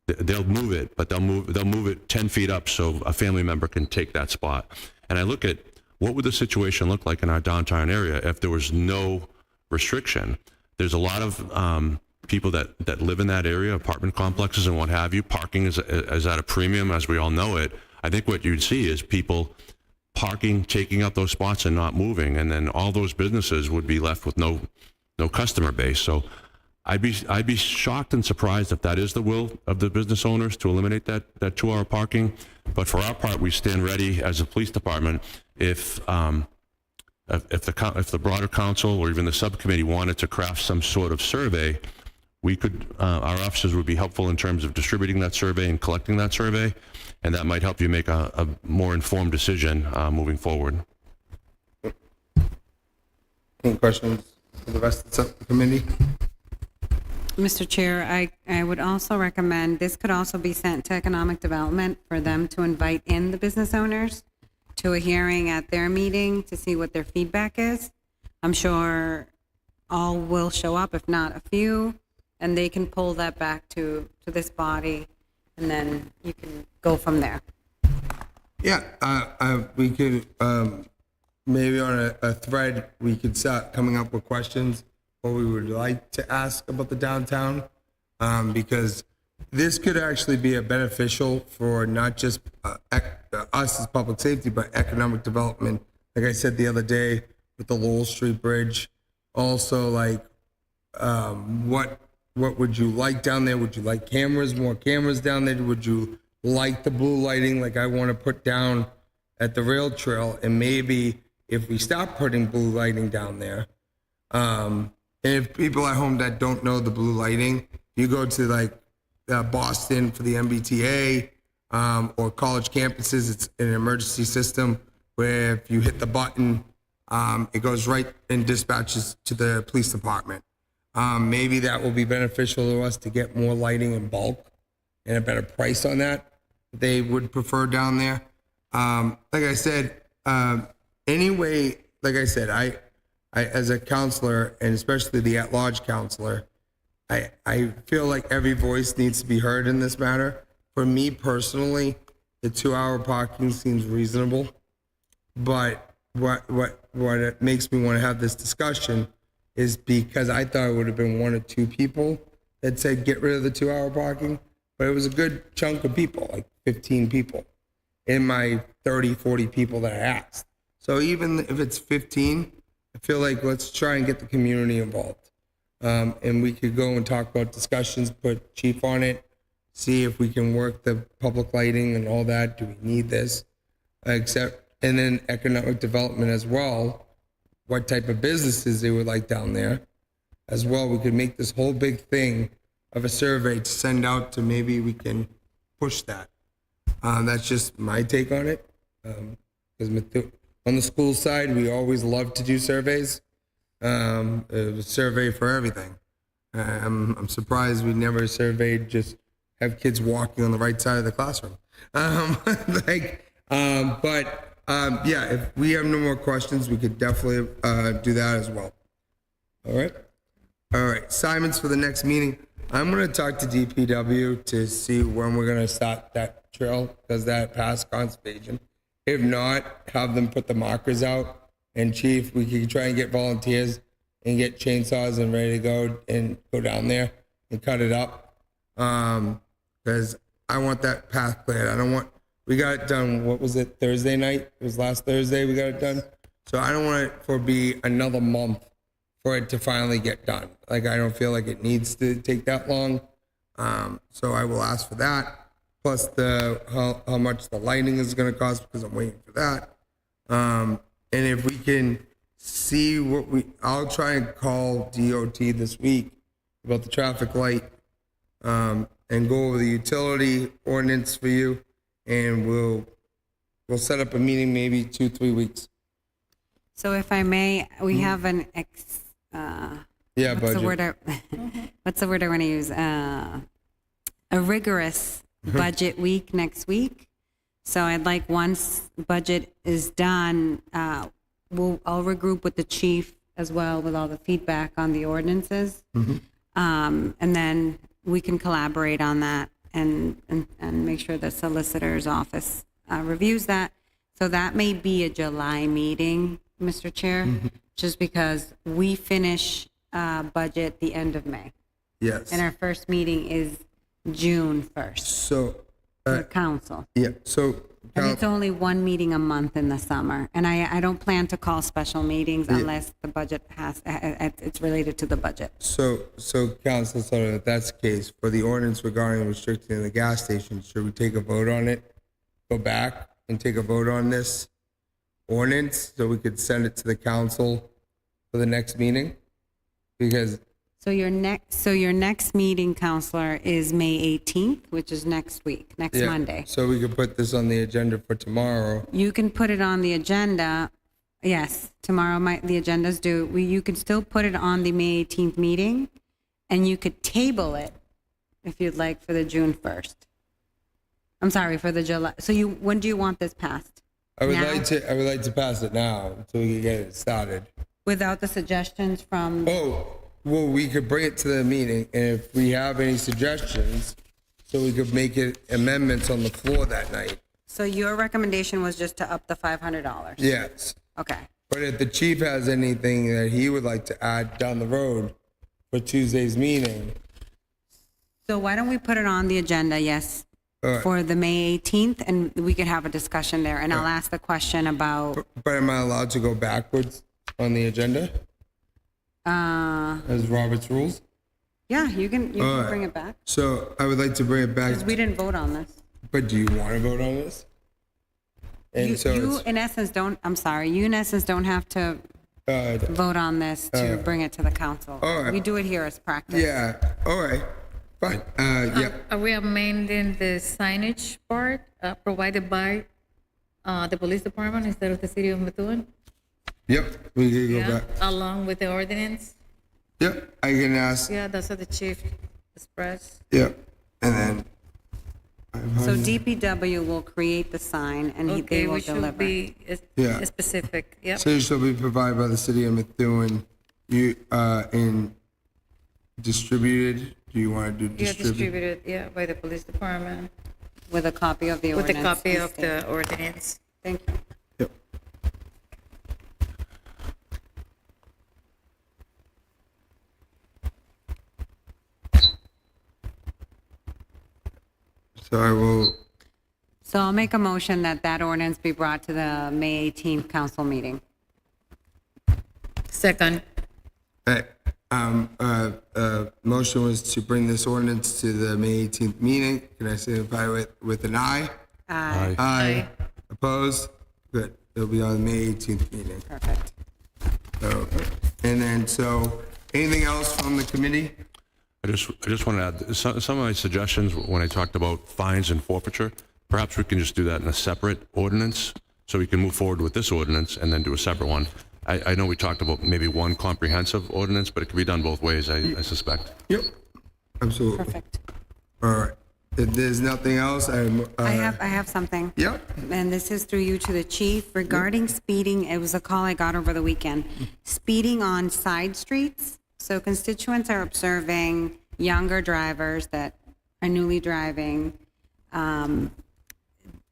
Speaker 4: They'll move it, but they'll move it 10 feet up so a family member can take that spot. And I look at what would the situation look like in our downtown area if there was no restriction. There's a lot of people that live in that area, apartment complexes and what have you. Parking is at a premium, as we all know it. I think what you'd see is people parking, taking up those spots and not moving, and then all those businesses would be left with no customer base. So I'd be shocked and surprised if that is the will of the business owners to eliminate that 2-hour parking. But for our part, we stand ready as a police department if the broader council or even the subcommittee wanted to craft some sort of survey, we could our officers would be helpful in terms of distributing that survey and collecting that survey, and that might help you make a more informed decision moving forward.
Speaker 1: Any questions for the rest of the subcommittee?
Speaker 3: Mr. Chair, I would also recommend, this could also be sent to Economic Development for them to invite in the business owners to a hearing at their meeting to see what their feedback is. I'm sure all will show up, if not a few, and they can pull that back to this body, and then you can go from there.
Speaker 1: Yeah, we could, maybe on a thread, we could start coming up with questions what we would like to ask about the downtown, because this could actually be a beneficial for not just us as public safety, but economic development. Like I said the other day with the Lowell Street Bridge, also like what would you like down there? Would you like cameras, more cameras down there? Would you like the blue lighting like I want to put down at the rail trail? And maybe if we stop putting blue lighting down there, and if people at home that don't know the blue lighting, you go to like Boston for the MBTA or college campuses, it's an emergency system where if you hit the button, it goes right and dispatches to the police department. Maybe that will be beneficial to us to get more lighting in bulk and a better price on that. They would prefer down there. Like I said, anyway, like I said, I as a counselor, and especially the at-large counselor, I feel like every voice needs to be heard in this matter. For me personally, the 2-hour parking seems reasonable, but what it makes me want to have this discussion is because I thought it would have been 1 or 2 people that said get rid of the 2-hour parking, but it was a good chunk of people, like 15 people in my 30, 40 people that I asked. So even if it's 15, I feel like let's try and get the community involved. And we could go and talk about discussions, put chief on it, see if we can work the public lighting and all that. Do we need this? And then economic development as well, what type of businesses they would like down there as well. We could make this whole big thing of a survey to send out to, maybe we can push that. That's just my take on it. Because on the school side, we always love to do surveys. A survey for everything. I'm surprised we never surveyed just have kids walking on the right side of the classroom. Yeah, if we have no more questions, we could definitely do that as well. All right. Assignments for the next meeting. I'm going to talk to DPW to see when we're going to start that trail, because that past conservation. If not, have them put the markers out. And chief, we can try and get volunteers and get chainsaws and ready to go and go down there and cut it up. Because I want that path cleared. I don't want, we got it done, what was it, Thursday night? It was last Thursday we got it done. So I don't want it to be another month for it to finally get done. Like, I don't feel like it needs to take that long. So I will ask for that. Plus how much the lighting is going to cost, because I'm waiting for that. And if we can see I'll try and call DOT this week about the traffic light, and go over the utility ordinance for you, and we'll set up a meeting maybe 2-3 weeks.
Speaker 3: So if I may, we have an
Speaker 1: Budget.
Speaker 3: what's the word I want to use? A rigorous budget week next week. So I'd like, once budget is done, I'll regroup with the chief as well with all the feedback on the ordinances. And then we can collaborate on that and make sure the solicitor's office reviews that. So that may be a July meeting, Mr. Chair, just because we finish budget the end of May.
Speaker 1: Yes.
Speaker 3: And our first meeting is June 1st,
Speaker 1: So,
Speaker 3: the council.
Speaker 1: yeah, so,
Speaker 3: And it's only one meeting a month in the summer. And I don't plan to call special meetings unless the budget it's related to the budget.
Speaker 1: so Council Sutter, if that's the case, for the ordinance regarding restricting the gas station, should we take a vote on it? Go back and take a vote on this ordinance so we could send it to the council for the next meeting? Because,
Speaker 3: So your next meeting, Counselor, is May 18th, which is next week, next
Speaker 1: yeah,
Speaker 3: Monday.
Speaker 1: so we could put this on the agenda for tomorrow.
Speaker 3: You can put it on the agenda. Yes, tomorrow the agenda's due. You could still put it on the May 18th meeting, and you could table it if you'd like for the June 1st. I'm sorry, for the July. So when do you want this passed?
Speaker 1: I would
Speaker 3: Now?
Speaker 1: like to pass it now so we can get it started.
Speaker 3: Without the suggestions from,
Speaker 1: Oh, well, we could bring it to the meeting, and if we have any suggestions, so we could make it amendments on the floor that night.
Speaker 3: so your recommendation was just to up the $500?
Speaker 1: Yes.
Speaker 3: Okay.
Speaker 1: But if the chief has anything that he would like to add down the road for Tuesday's meeting,
Speaker 3: So why don't we put it on the agenda, yes,
Speaker 1: all right.
Speaker 3: for the May 18th, and we could have a discussion there. And I'll ask the question about,
Speaker 1: But am I allowed to go backwards on the agenda as Robert's rules?
Speaker 3: yeah, you can
Speaker 1: right.
Speaker 3: bring it back.
Speaker 1: So I would like to bring it back,
Speaker 3: Because we didn't vote on this.
Speaker 1: but do you want to vote on this? And
Speaker 3: You,
Speaker 1: so
Speaker 3: you
Speaker 1: it's,
Speaker 3: in essence don't, I'm sorry, you in essence don't have to vote on this to bring it to the council.
Speaker 1: all right.
Speaker 3: We do it here as practice.
Speaker 1: yeah, all right, fine, yeah.
Speaker 5: Are we amending the signage part provided by the police department instead of the city of Methuen?
Speaker 1: Yep, we can go
Speaker 5: Yeah,
Speaker 1: back.
Speaker 5: along with the ordinance?
Speaker 1: Yep, I can ask,
Speaker 5: Yeah, that's what the chief expressed.
Speaker 1: yep, and then.
Speaker 3: So DPW will create the sign and they
Speaker 5: Okay,
Speaker 3: will
Speaker 5: we should
Speaker 3: deliver.
Speaker 5: be
Speaker 1: Yeah.
Speaker 5: specific, yep.
Speaker 1: Signage shall be provided by the city of Methuen, in distributed, do you want to do
Speaker 5: Yeah,
Speaker 1: distribute?
Speaker 5: distributed, yeah, by the police department,
Speaker 3: With a copy of the
Speaker 5: with
Speaker 3: ordinance.
Speaker 5: a copy
Speaker 3: and
Speaker 5: of
Speaker 3: stamp.
Speaker 5: the ordinance.
Speaker 3: Thank you.
Speaker 1: Yep. So I will,
Speaker 3: So I'll make a motion that that ordinance be brought to the May 18th council meeting.
Speaker 5: Second,
Speaker 1: motion was to bring this ordinance to the May 18th meeting. Can I signify with an aye?
Speaker 3: Aye.
Speaker 1: Aye. Opposed? Good. It'll be on the May 18th meeting.
Speaker 3: Perfect.
Speaker 1: Okay. And then, so, anything else from the committee?
Speaker 4: I just want to add some of my suggestions when I talked about fines and forfeiture. Perhaps we can just do that in a separate ordinance, so we can move forward with this ordinance and then do a separate one. I know we talked about maybe one comprehensive ordinance, but it could be done both ways, I suspect.
Speaker 1: Yep. Absolutely.
Speaker 3: Perfect.
Speaker 1: All right. If there's nothing else,
Speaker 3: I have something.
Speaker 1: Yep.
Speaker 3: And this is through you to the chief regarding speeding. It was a call I got over the weekend. Speeding on side streets. So constituents are observing younger drivers that are newly driving,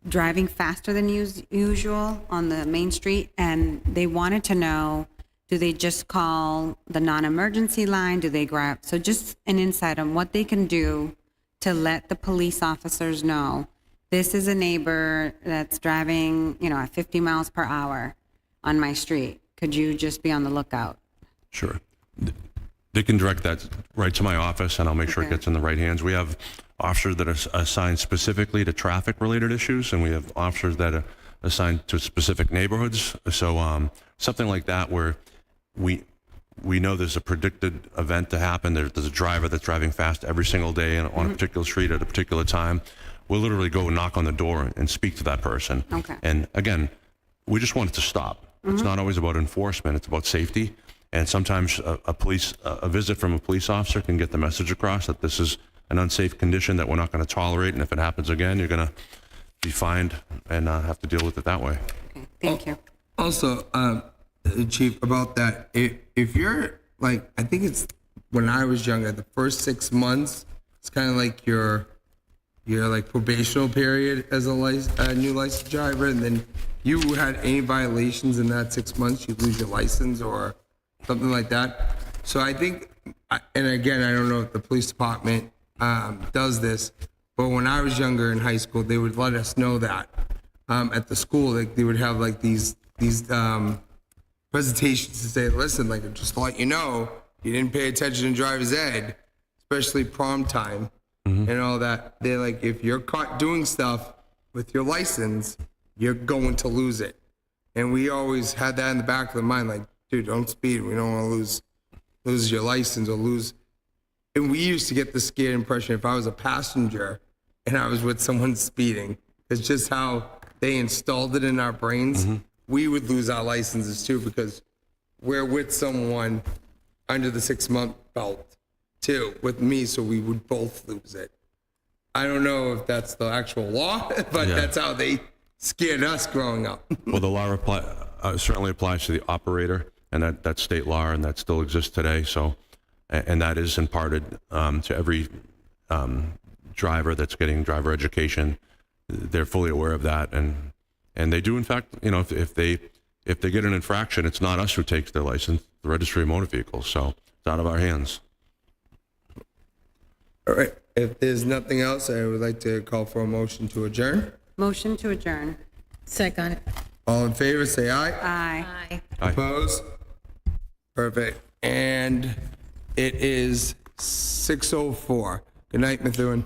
Speaker 3: driving faster than usual on the main street. And they wanted to know, do they just call the non-emergency line? Do they grab? So just an insight on what they can do to let the police officers know, this is a neighbor that's driving, at 50 miles per hour on my street. Could you just be on the lookout?
Speaker 4: Sure. They can direct that right to my office, and I'll make sure it
Speaker 3: Okay.
Speaker 4: gets in the right hands. We have officers that are assigned specifically to traffic-related issues, and we have officers that are assigned to specific neighborhoods. So something like that where we know there's a predicted event to happen. There's a driver that's driving fast every single day on a particular street at a particular time. We'll literally go knock on the door and speak to that person.
Speaker 3: Okay.
Speaker 4: And again, we just want it to stop. It's not always about enforcement. It's about safety. And sometimes a visit from a police officer can get the message across that this is an unsafe condition that we're not going to tolerate. And if it happens again, you're going to be fined and have to deal with it that way.
Speaker 3: Okay, thank you.
Speaker 1: Also, Chief, about that, if you're like, I think it's when I was younger, the first 6 months, it's kind of like your like probational period as a new licensed driver, and then you had any violations in that 6 months, you lose your license or something like that. So I think, and again, I don't know if the police department does this, but when I was younger in high school, they would let us know that at the school, like they would have like these presentations to say, listen, like just to let you know, you didn't pay attention in driver's ed, especially prom time and all that. They're like, if you're caught doing stuff with your license, you're going to lose it. And we always had that in the back of the mind, like, dude, don't speed. We don't want to lose your license or lose. And we used to get the scared impression if I was a passenger and I was with someone speeding, it's just how they installed it in our brains. We would lose our licenses too because we're with someone under the 6 month belt too with me, so we would both lose it. I don't know if that's the actual law, but that's how they scared us growing up.
Speaker 4: Well, the law certainly applies to the operator, and that's state law, and that still exists today. So, and that is imparted to every driver that's getting driver education. They're fully aware of that, and they do, in fact, you know, if they get an infraction, it's not us who takes their license, the registry of motor vehicles. So it's out of our hands.
Speaker 1: All right. If there's nothing else, I would like to call for a motion to adjourn.
Speaker 3: Motion to adjourn.
Speaker 5: Second.
Speaker 1: All in favor, say aye.
Speaker 3: Aye.
Speaker 5: Aye.
Speaker 1: Opposed? Perfect. And it is 6:04. Good night, Methuen.